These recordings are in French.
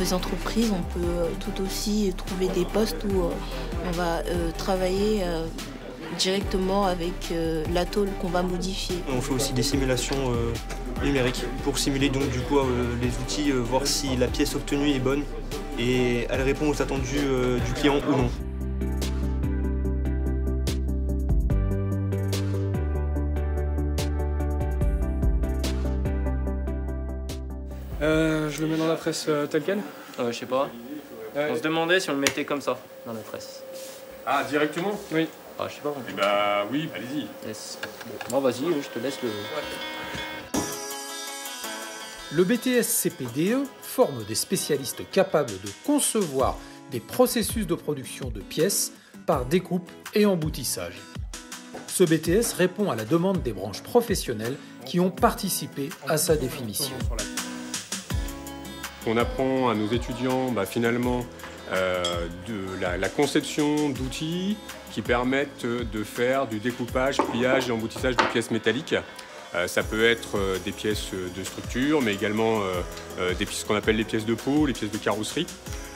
les entreprises, on peut tout aussi trouver des postes où on va travailler directement avec l'atole qu'on va modifier. On fait aussi des simulations numériques pour simuler donc du coup les outils, voir si la pièce obtenue est bonne et elle répond aux attendus du client ou non. Je le mets dans la presse tel quel? Je sais pas. On se demandait si on le mettait comme ça, dans la presse. Ah, directement? Oui. Ah, je sais pas. Eh bah oui, allez-y. Yes. Bon, vas-y, je te laisse le... Ouais. Le BTS CPDE forme des spécialistes capables de concevoir des processus de production de pièces par découpe et emboutissage. Ce BTS répond à la demande des branches professionnelles qui ont participé à sa définition. On apprend à nos étudiants finalement de la conception d'outils qui permettent de faire du découpage, pliage et emboutissage de pièces métalliques. Ça peut être des pièces de structure, mais également des pièces qu'on appelle les pièces de peau, les pièces de carrosserie.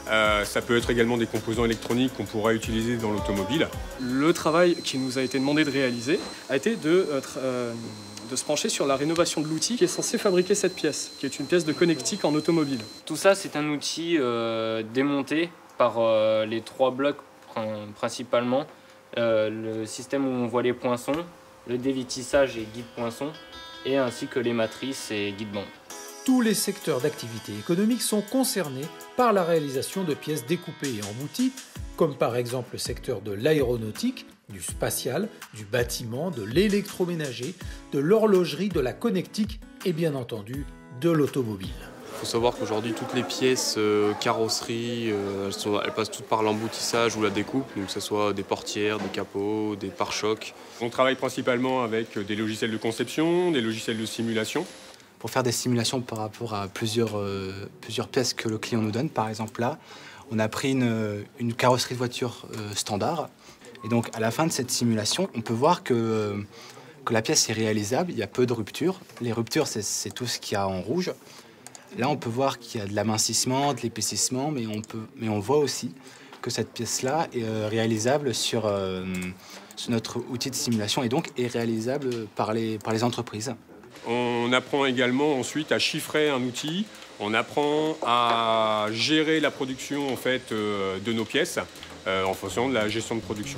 Ça peut être également des composants électroniques qu'on pourra utiliser dans l'automobile. Le travail qui nous a été demandé de réaliser a été de se pencher sur la rénovation de l'outil qui est censé fabriquer cette pièce, qui est une pièce de connectique en automobile. Tout ça, c'est un outil démonté par les 3 blocs principalement. Le système où on voit les poinçons, le dévitissage et guide-poinçon, et ainsi que les matrices et guide-bandes. Tous les secteurs d'activité économique sont concernés par la réalisation de pièces découpées et embouties, comme par exemple le secteur de l'aéronautique, du spatial, du bâtiment, de l'électroménager, de l'horlogerie, de la connectique et bien entendu de l'automobile. Il faut savoir qu'aujourd'hui, toutes les pièces carrosserie, elles passent toutes par l'emboutissage ou la découpe, donc que ce soit des portières, des capots, des pare-chocs. On travaille principalement avec des logiciels de conception, des logiciels de simulation. Pour faire des simulations par rapport à plusieurs pièces que le client nous donne, par exemple là, on a pris une carrosserie de voiture standard. Et donc à la fin de cette simulation, on peut voir que la pièce est réalisable, il y a peu de ruptures. Les ruptures, c'est tout ce qu'il y a en rouge. Là, on peut voir qu'il y a de l'amincissement, de l'épaississement, mais on voit aussi que cette pièce-là est réalisable sur notre outil de simulation et donc est réalisable par les entreprises. On apprend également ensuite à chiffrer un outil, on apprend à gérer la production en fait, de nos pièces en fonction de la gestion de production.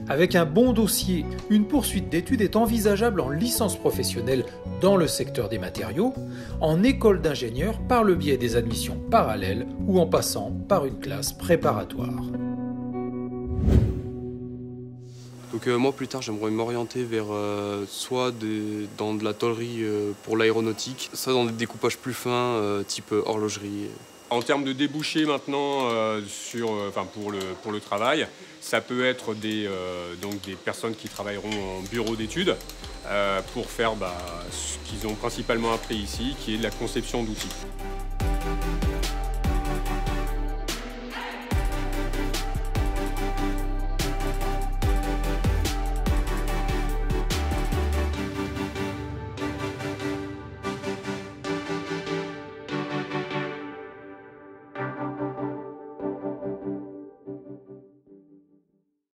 Avec un bon dossier, une poursuite d'études est envisageable en licence professionnelle dans le secteur des matériaux, en école d'ingénieur par le biais des admissions parallèles ou en passant par une classe préparatoire. Donc moi plus tard j'aimerais m'orienter vers soit dans de la tôlerie pour l'aéronautique, soit dans des découpages plus fins type horlogerie. En termes de débouchés maintenant pour le travail, ça peut être donc des personnes qui travailleront en bureau d'études pour faire ce qu'ils ont principalement appris ici, qui est de la conception d'outils.